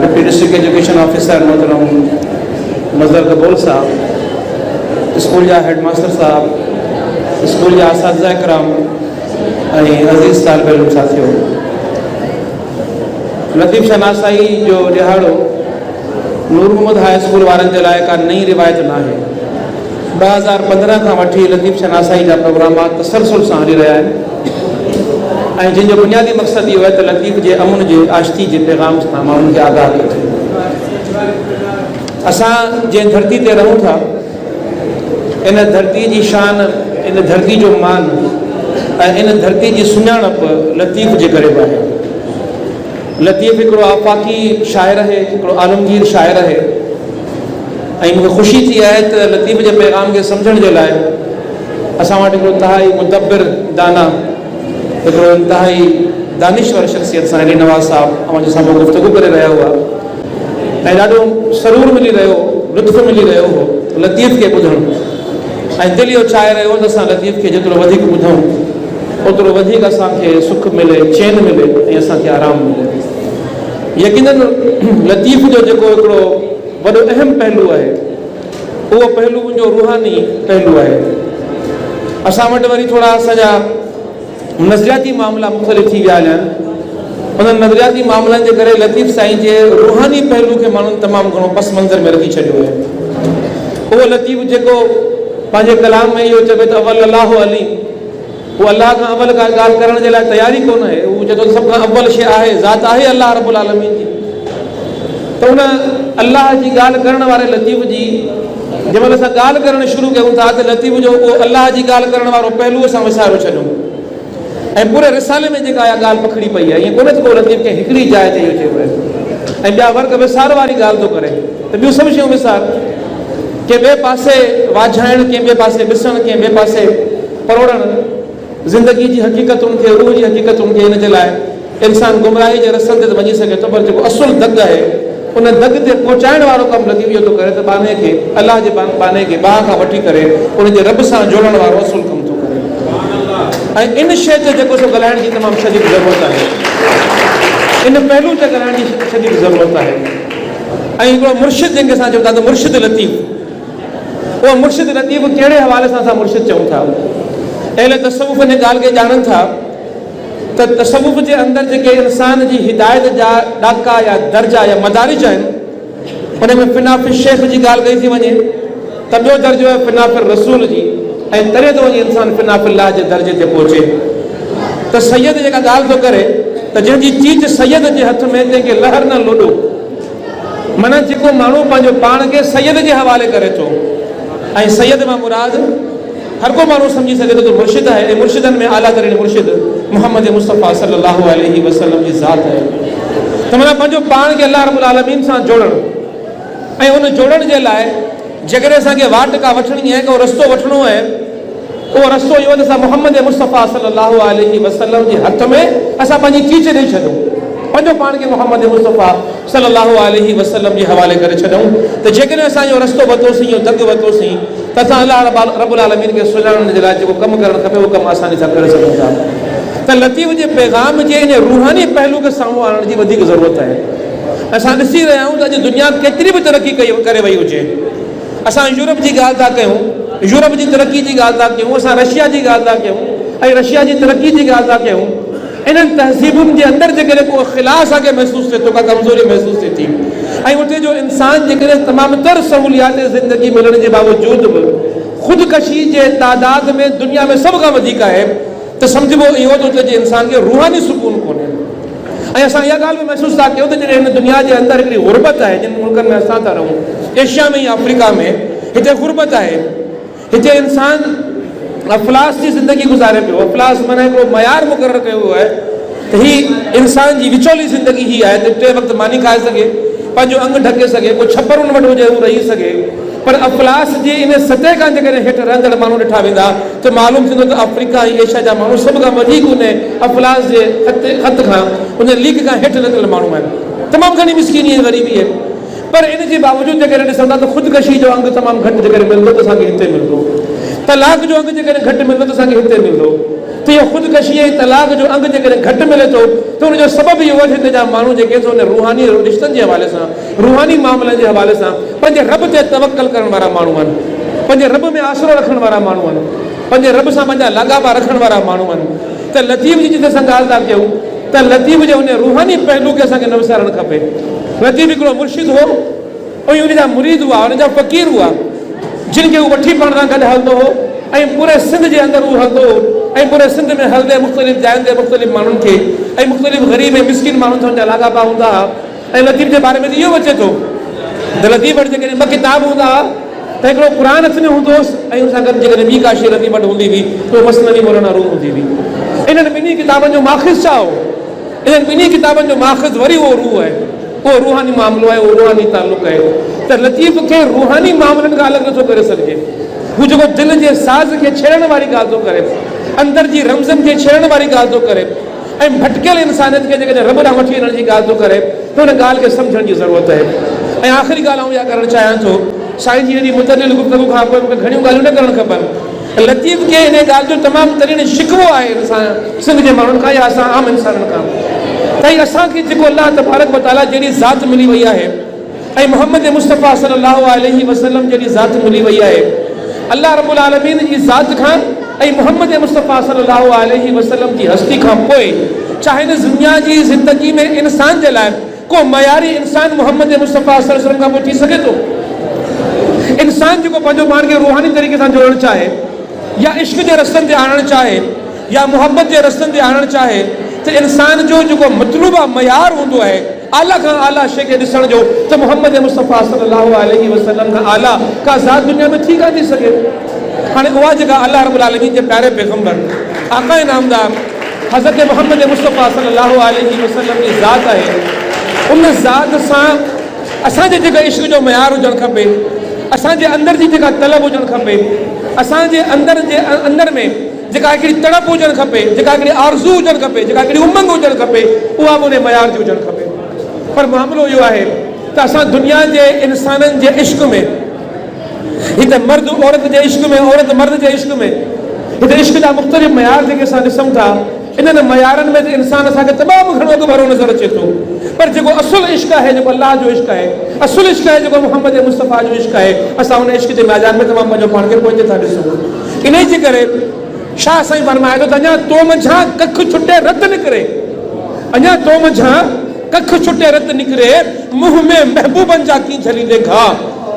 Deputy district education officer मोहतरम मज़हर कबूल साहब, school जा हेड मास्टर साहब, स्कूल जा असातिज़ा इकराम ऐं अज़ीज़ तालिब इल्म साथियो, लतीफ़ शनासाई जो ॾिहाड़ो नूर मोहम्मद हाई स्कूल वारनि जे लाइ का नई रिवायत न आहे। 2015 खां वठी लतीफ़ शनासाई जा प्रोग्रामात तसलसल सां हली रहिया आहिनि ऐं जिन जो बुनियादी मक़सदु इहो आहे त लतीफ़ जे अमुन जे आशिकी जे पैगाम सां माण्हुनि खे आगाह कजे। असां जंहिं धरती ते रहूं था, इन धरती जी शान, इन धरती जो मान ऐं इन धरती जी सुञाणप लतीफ़ जे करे बि आहे। लतीफ़ हिकिड़ो आफ़ाक़ी शाइर आहे, हिकिड़ो आलमगीर शाइर आहे ऐं मूंखे ख़ुशी थी आहे त लतीफ़ जे पैगाम खे सम्झण जे लाइ असां वटि हिकिड़ो इंतिहाई मुदब्बिर दाना, हिकिड़ो इंतिहाई दानिश्वर शख़्सियत सां अली नवाज़ साहब अवां सां गुफ़्तगू करे रहिया हुआ ऐं ॾाढो सरूर मिली रहियो, लुत्फ़ मिली रहियो हो लतीफ़ खे ॿुधणु ऐं दिलि इहो चाहे रहियो त असां लतीफ़ खे जेतिरो वधीक ॿुधूं ओतिरो वधीक असांखे सुख मिले, चैन मिले ऐं असांखे आराम मिले। यकीनन लतीफ़ जो जेको हिकिड़ो वॾो अहम पहलू आहे, उहो पहलू मुंहिंजो रूहानी पहलू आहे। असां वटि वरी थोरा असांजा नज़रियाती मामला मुख़्तलिफ़ थी विया आहिनि। उन्हनि नज़रियाती मामलनि जे करे लतीफ़ साईं जे रूहानी पहलू खे माण्हुनि तमामु घणो पस मंज़र में रखी छॾियो आहे। उहो लतीफ़ जेको पंहिंजे कलाम में इहो चवे त अवल अलाह अली, उहो अलाह खां अवल का ॻाल्हि करण जे लाइ तयारी कोन आहे। उहो चए थो सभु खां अवल शइ आहे, ज़ात आहे अलाह रब्बुल आलमीन जी। त उन अलाह जी ॻाल्हि करण वारे लतीफ़ जी जंहिं महिल असां ॻाल्हि करणु शुरू कयूं था त लतीफ़ जो उहो अलाह जी ॻाल्हि करण वारो पहलू असां विसारे छॾियूं ऐं पूरे रिसाले में जेका इहा ॻाल्हि पखड़ी पई आहे, ईअं कोन्हे त को लतीफ़ खे हिकिड़ी जाइ ते इहो चइबो आहे ऐं ॿिया वर्ग विसार वारी ॻाल्हि थो करे त ॿियूं सभु शयूं विसार, कंहिं ॿिए पासे वाझाइणु, कंहिं ॿिए पासे ॾिसणु, कंहिं ॿिए पासे परोड़णु, ज़िंदगी जी हक़ीक़तुनि खे, रूह जी हक़ीक़तुनि खे, इन जे लाइ इंसानु गुमराही जे रस्तनि ते वञी सघे थो, पर जेको असुलु दग आहे उन दग ते पहुचाइण वारो कमु लतीफ़ इहो थो करे त बाने खे, अलाह जे बाने खे बाहि खां वठी करे उन जे रब सां जोड़ण वारो असुलु कमु थो करे। ऐं इन शइ ते जेको सो ॻाल्हाइण जी तमामु शदीद ज़रूरत आहे, इन पहलू ते ॻाल्हाइण जी शदीद ज़रूरत आहे। ऐं हिकिड़ो मुर्शिद जंहिंखे असां चऊं था त मुर्शिद लतीफ़, उहो मुर्शिद लतीफ़ कहिड़े हवाले सां असां मुर्शिद चऊं था? अहिड़े तसवुफ़ इन ॻाल्हि खे ॼाणनि था त तसवुफ़ जे अंदरि जेके इंसान जी हिदायत जा ॾाका या दर्जा या मदारिज आहिनि, उन में फिनाफ़िल शेख जी ॻाल्हि कई थी वञे त ॿियो दर्जो आहे फिनाफ़िल रसूल जी, ऐं तॾहिं थो वञे इंसानु फिनाफ़िल्लाह जे दर्जे ते पहुचे। त सैयद जेका ॻाल्हि थो करे त जंहिंजी चीज सैयद जे हथ में, तंहिंखे लहर न लोॾो, माना जेको माण्हू पंहिंजो पाण खे सैयद जे हवाले करे थो, ऐं सैयद मां मुराद हर को माण्हू सम्झी सघे थो त मुर्शिद आहे, ऐं मुर्शिदनि में आला तरीन मुर्शिद मुहम्मद मुस्तफ़ा सल्लल्लाहु अलैहि वसल्लम जी ज़ात आहे। त माना पंहिंजो पाण खे अलाह रब्बुल आलमीन सां जोड़णु, ऐं उन जोड़ण जे लाइ जेकॾहिं असांखे वाट का वठणी आहे, को रस्तो वठिणो आहे, उहो रस्तो इहो त असां मुहम्मद मुस्तफ़ा सल्लल्लाहु अलैहि वसल्लम जे हथ में असां पंहिंजी चीज ॾेई छॾूं, पंहिंजो पाण खे मुहम्मद मुस्तफ़ा सल्लल्लाहु अलैहि वसल्लम जे हवाले करे छॾूं। त जेकॾहिं असां इहो रस्तो वरितोसीं, इहो दग वरितोसीं, त असां अलाह रब्बुल आलमीन खे सुञाणण जे लाइ जेको कमु करणु खपे उहो कमु आसानी सां करे सघूं था। त लतीफ़ जे पैगाम जे इन रूहानी पहलू खे साम्हूं आणण जी वधीक ज़रूरत आहे। असां ॾिसी रहिया आहियूं त अॼु दुनिया केतिरी बि तरक़ी करे वई हुजे, असां यूरोप जी ॻाल्हि था कयूं, यूरोप जी तरक़ी जी ॻाल्हि था कयूं, असां रशिया जी ॻाल्हि था कयूं ऐं रशिया जी तरक़ी जी ॻाल्हि था कयूं, इन्हनि तहज़ीबुनि जे अंदरि जेकॾहिं को ख़िलाफ़ असांखे महसूसु थिए थो, का कमज़ोरी महसूसु थिए थी, ऐं उते जो इंसानु जेकॾहिं तमामु तर सहूलियात ज़िंदगी मिलण जे बावजूदि बि ख़ुदकशी जे तादाद में दुनिया में सभ खां वधीक आहे, त सम्झिबो इहो थो थिए इंसान खे रूहानी सुकून कोन्हे। ऐं असां इहा ॻाल्हि बि महसूसु था कयूं त जॾहिं हिन दुनिया जे अंदरि हिकिड़ी गुरबत आहे, जिन मुल्कनि में असां था रहूं, एशिया में या अफ्रीका में, हिते गुरबत आहे, हिते इंसानु अफ़लास जी ज़िंदगी गुज़ारे पियो। अफ़लास माना हिकिड़ो मयार मुक़ररु कयो वियो आहे त हीअ इंसान जी विचोली ज़िंदगी ही आहे त टे वक़्तु मानी खाए सघे, पंहिंजो अंग ढके सघे, को छपर उन वटि हुजे हू रही सघे। पर अफ़लास जी इन सतह खां जेकॾहिं हेठि रहंदड़ माण्हू ॾिठा वेंदा त मालूम थींदो त अफ्रीका ऐं एशिया जा माण्हू सभ खां वधीक उन अफ़लास जे ख़त खां, उन लीक खां हेठि लथल माण्हू आहिनि। तमामु घणी मिसकीनी ऐं ग़रीबी आहे, पर इन जे बावजूदि जेकॾहिं ॾिसूं था त ख़ुदकशी जो अंग तमामु घटि जेकॾहिं मिलंदो त असांखे हिते मिलंदो, तलाक जो अंग जेकॾहिं घटि मिलंदो त असांखे हिते मिलंदो, त इहो ख़ुदकशी ऐं तलाक जो अंग जेकॾहिं घटि मिले थो त हुनजो सबबु इहो आहे हिते जा माण्हू जेके हुन रूहानी रिश्तनि जे हवाले सां, रूहानी मामलनि जे हवाले सां पंहिंजे रब ते तवक्कल करण वारा माण्हू आहिनि, पंहिंजे रब में आसरो रखण वारा माण्हू आहिनि, पंहिंजे रब सां पंहिंजा लाॻापा रखण वारा माण्हू आहिनि। त लतीफ़ जी जिते असां ॻाल्हि था कयूं त लतीफ़ जे उन रूहानी पहलू खे असांखे न विसारणु खपे। लतीफ़ हिकिड़ो मुर्शिद हो ऐं उन जा मुरीद हुआ, उन जा फ़क़ीर हुआ, जिन खे उहो वठी पाण सां गॾु हलंदो हो ऐं पूरे सिंध जे अंदरि उहो हलंदो हो ऐं पूरे सिंध में हलंदे मुख़्तलिफ़ जायुनि ते मुख़्तलिफ़ माण्हुनि खे ऐं मुख़्तलिफ़ ग़रीब ऐं मिस्किन माण्हुनि सां उनजा लाॻापा हूंदा हुआ। ऐं लतीफ़ जे बारे में इहो अचे थो त लतीफ़ वटि जेकॾहिं ॿ किताब हूंदा हुआ त हिकिड़ो क़ुर हथ में हूंदो हुउसि ऐं हुन सां गॾु जेकॾहिं ॿी का शइ लतीफ़ वटि हूंदी हुई त उहो मसनवी मौलाना रूम हूंदी हुई। इन्हनि ॿिन्ही किताबनि जो माख़िज़ छा हो? इन्हनि ॿिन्ही किताबनि जो माख़िज़ वरी उहो रूह आहे, उहो रूहानी मामिलो आहे, उहो रूहानी तालुक़ आहे। त लतीफ़ खे रूहानी मामलनि खां अलॻि नथो करे सघिजे। हू जेको दिलि जे साज़ खे छेड़ण वारी ॻाल्हि थो करे, अंदरि जी रमज़नि खे छेड़ण वारी ॻाल्हि थो करे ऐं भटकियल इंसानियत खे जेकॾहिं रब ॾांहुं वठी वञण जी ॻाल्हि थो करे त हुन ॻाल्हि खे सम्झण जी ज़रूरत आहे। ऐं आख़िरी ॻाल्हि आउं इहा करणु चाहियां थो, साईं जी हेॾी मुतलिल गुफ़्तगू खां पोइ मूंखे घणियूं ॻाल्हियूं न करणु खपनि। लतीफ़ खे हिन ॻाल्हि जो तमामु तरीक़े शिकवो आहे इंसान सिंध जे माण्हुनि खां या असां आम इंसाननि खां, त असांखे जेको अलाह तबारक व तआला जहिड़ी ज़ात मिली वई आहे ऐं मोहम्मद मुस्तफ़ा सल्लल्लाहु अलैहि वसल्लम जहिड़ी ज़ात मिली वई आहे, अल्लाह रब्बुल आलमीन जी ज़ात खां ऐं मोहम्मद मुस्तफ़ा सल्लल्लाहु अलैहि वसल्लम जी हस्ती खां पोइ चाहे हिन दुनिया जी ज़िंदगी में इंसान जे लाइ को मयारी इंसान मोहम्मद मुस्तफ़ा सल्लल्लाहु अलैहि वसल्लम खां पोइ थी सघे थो? इंसान जेको पंहिंजो पाण खे रूहानी तरीक़े सां जोड़णु चाहे या इश्क जे रस्तनि ते आणणु चाहे या मोहब्बत जे रस्तनि ते आणणु चाहे त इंसान जो जेको मतलूबु आहे, मयार हूंदो आहे आला खां आला शइ खे ॾिसण जो, त मोहम्मद मुस्तफ़ा सल्लल्लाहु अलैहि वसल्लम खां आला का ज़ात दुनिया में थी कान थी सघे। हाणे उहा जेका अल्लाह रब्बुल आलमीन जे प्यारे पैगंबर आका नामदार हज़रत मोहम्मद मुस्तफ़ा सल्लल्लाहु अलैहि वसल्लम जी ज़ात आहे, उन ज़ात सां असांजे जेका इश्क जो मयार हुजणु खपे, असांजे अंदरि जी जेका तलब हुजणु खपे, असांजे अंदरि में जेका हिकिड़ी तड़प हुजणु खपे, जेका हिकिड़ी आरज़ू हुजणु खपे, जेका हिकिड़ी उमंग हुजणु खपे, उहा बि उन मयार जी हुजणु खपे। पर मामिलो इहो आहे त असां दुनिया जे इंसाननि जे इश्क में, हिते मर्द औरत जे इश्क में, औरत मर्द जे इश्क में, हिते इश्क जा मुख़्तलिफ़ मयार जेके असां ॾिसूं था, इन्हनि मयारनि में त इंसान असांखे तमामु घणो अॻु भरो नज़र अचे थो। पर जेको असुल इश्क आहे, जेको अल्लाह जो इश्क आहे, असुल इश्क आहे जेको मोहम्मद मुस्तफ़ा जो इश्क आहे, असां उन इश्क जे मैदान में तमामु पंहिंजो पाण खे पहुचे था ॾिसूं। इन जे करे शाह साईं फरमाए थो त अञा तो मंझां कख छुटे रत निकिरे, अञा तो मंझां कख छुटे रत निकिरे, मुंह में महबूबनि जा की झलींदे घा,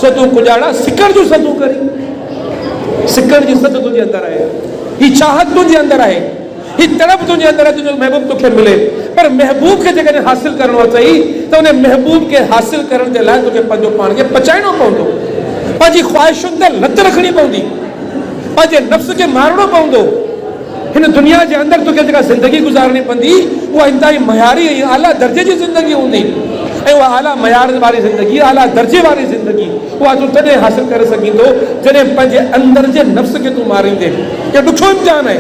सो तूं कुॼाड़ा सिकड़ जो सदू करी। सिकड़ जी सद तुंहिंजे अंदरि आहे, ही चाहत तुंहिंजे अंदरि आहे, ही तड़प तुंहिंजे अंदरि आहे, तुंहिंजो महबूब तोखे मिले। पर महबूब खे जेकॾहिं हासिल करणो अथई त उन महबूब खे हासिल करण जे लाइ तोखे पंहिंजो पाण खे पचाइणो पवंदो, पंहिंजी ख़्वाहिशुनि ते लत रखणी पवंदी, पंहिंजे नफ़्स खे मारणो पवंदो। हिन दुनिया जे अंदरि तोखे जेका ज़िंदगी गुज़ारणी पवंदी उहा इंतहाई मयारी ऐं आला दर्जे जी ज़िंदगी हूंदी, ऐं उहा आला मयार वारी ज़िंदगी, आला दर्जे वारी ज़िंदगी उहा तूं तॾहिं हासिल करे सघींदो जॾहिं पंहिंजे अंदरि जे नफ़्स खे तूं मारींदे। इहो ॾुखियो इम्तिहान आहे,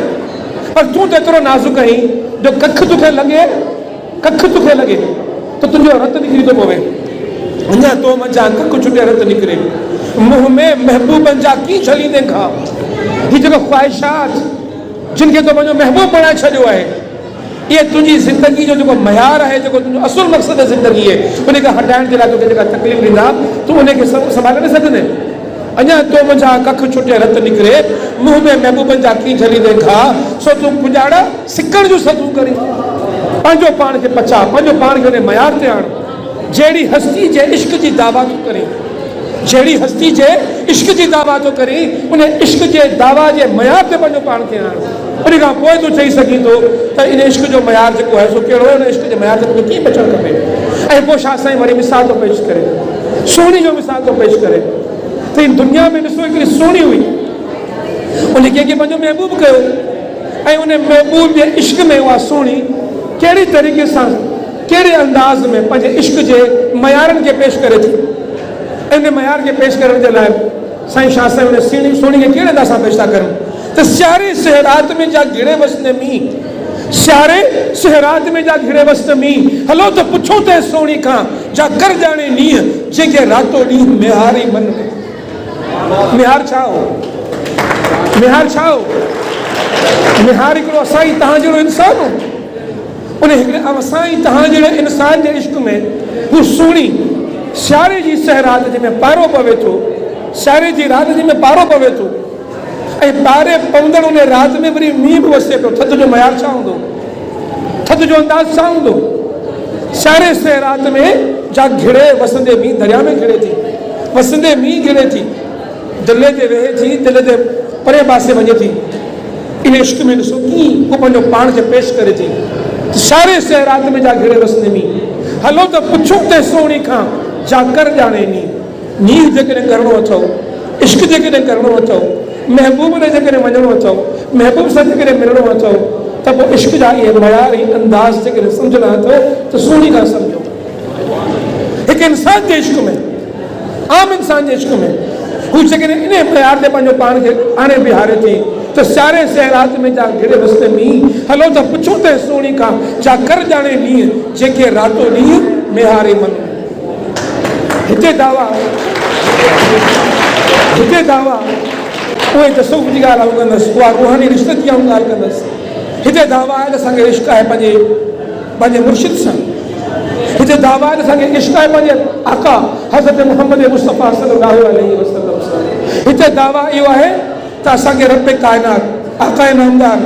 पर तूं त एतिरो नाज़ुक आहीं जो कख तोखे लॻे त तुंहिंजो रत निकिरी थो पवे। अञा तो मंझां कख छुटे रत निकिरे, मुंह में महबूबनि जा की छलींदे खा। ही जेको ख़्वाहिशात जिन खे तो पंहिंजो महबूब बणाए छॾियो आहे, इहे तुंहिंजी ज़िंदगी जो जेको मयार आहे, जेको तुंहिंजो असुल मक़सदु ज़िंदगी आहे, उनखे हटाइण जे लाइ तोखे जेका तकलीफ़ ॾींदा तूं उनखे संभाले न सघंदे। अञा तो मंझां कख छुटे रत निकिरे, मुंह में महबूबनि जा की झलींदे खा, सो तूं कुॼाड़ा सिकड़ जो सदू करी। पंहिंजो पाण खे पचा, पंहिंजो पाण खे उन मयार ते आण, जहिड़ी हस्ती जे इश्क जी दावा तूं करी, जहिड़ी हस्ती जे इश्क जी दावा थो करी, उन इश्क जे दावा जे मयार ते पंहिंजो पाण खे आण। उन खां पोइ तूं चई सघींदो त इन इश्क जो मयार जेको आहे सो कहिड़ो आहे, उन इश्क जे मयार ते तोखे कीअं बचणु खपे। ऐं पोइ शाह साईं वरी मिसाल थो पेश करे, सोणी जो मिसाल थो पेश करे त इन दुनिया में ॾिसो हिकिड़ी सोणी हुई, उन कंहिंखे पंहिंजो महबूब कयो ऐं उन महबूब जे इश्क में उहा सोणी कहिड़ी तरीक़े सां, कहिड़े अंदाज़ में पंहिंजे इश्क जे मयारनि खे पेश करे थी। इन मयार खे पेश करण जे लाइ साईं शाह साईं उन सोणी खे कहिड़े अंदाज़ सां पेश था कनि त सियारे सहरात में जा घिड़े वसने मींहुं, सियारे सहरात में जा घिड़े वसने मींहुं, हलो त पुछो ते सोणी खां जा कर ॼाणे नींहं, जंहिंखे रातो ॾींहुं मेहारी मन में। मेहार छा हो? मेहार छा हो? निहार हिकिड़ो असां ई तव्हां जहिड़ो इंसान हो, उन हिकिड़े असां ई तव्हां जहिड़े इंसान जे इश्क में हू सुहिणी सियारे जी सह राति जंहिंमें पारो पवे थो, सियारे जी राति जंहिंमें पारो पवे थो, ऐं पारे पवंदड़ उन राति में वरी मींहुं बि वसे पियो। थधि जो मयार छा हूंदो, थधि जो अंदाज़ छा हूंदो? सियारे सह राति में जा घिड़े वसंदे मींहुं दरिया में घिड़े थी, वसंदे मींहुं घिड़े थी, दिलि ते वेहे थी, दिलि ते परे पासे वञे थी। इन इश्क में ॾिसो कीअं हू पंहिंजो पाण खे पेश करे थी। सारे से रात में जा घिड़े वसंदे मींहुं, हलो त पुछो ते सोणी खां जा कर ॼाणे नींहुं जेकॾहिं करिणो अथव, इश्क जेकॾहिं करिणो अथव, महबूब ॾे जेकॾहिं वञिणो अथव, महबूब सां जेकॾहिं मिलणो अथव, त पोइ इश्क जा इहे मयार ऐं अंदाज़ जेकॾहिं सम्झणा अथव त सोणी खां सम्झो। हिकु इंसान जे इश्क में, आम इंसान जे इश्क में हू जेकॾहिं इन मयार ते पंहिंजो पाण खे आणे बीहारे थी त सारे से रात में जा घिड़े वसंदे मींहुं, हलो त पुछो ते सोणी खां जा कर ॼाणे नींहुं जेके रातो ॾींहुं मेहारे मन। हिते दावा उहे तसव्वुफ़ जी ॻाल्हि कंदसि, उहा रूहानी रिश्ते जी ॻाल्हि कंदसि। हिते दावा आहे त असांखे इश्क आहे पंहिंजे मुर्शिद सां। हिते दावा आहे त असांखे इश्क आहे पंहिंजे आका हज़रत मुहम्मद मुस्तफ़ा सल्लल्लाहु अलैहि वसल्लम सां। हिते दावा इहो आहे त असांखे रब काइनात आका नामदार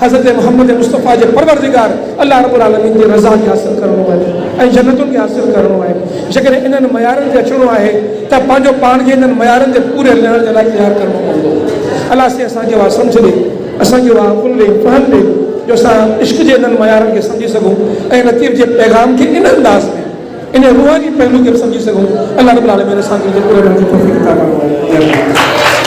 हज़रत मुहम्मद मुस्तफ़ा जे परवरदिगार अल्लाह रब्बुल आलमीन जी रज़ा खे हासिल करिणो आहे ऐं जन्नतुनि खे हासिल करिणो आहे। जेकॾहिं इन्हनि मयारनि ते अचिणो आहे त पंहिंजो पाण खे इन्हनि मयारनि ते पूरे लहण जे लाइ तयारु करिणो पवंदो। अलाह से असांखे उहा सम्झ ॾे, असांखे उहा अक़ुल ॾे, फ़हम ॾे जो असां इश्क जे इन्हनि मयारनि खे सम्झी सघूं ऐं लतीफ़ जे पैगाम खे इन अंदाज़ में, इन रूहानी पहलू खे बि सम्झी सघूं। अल्लाह रब्बुल आलमीन असांखे पूरे रहण जी तौफ़ीक़ अता फ़रमाए।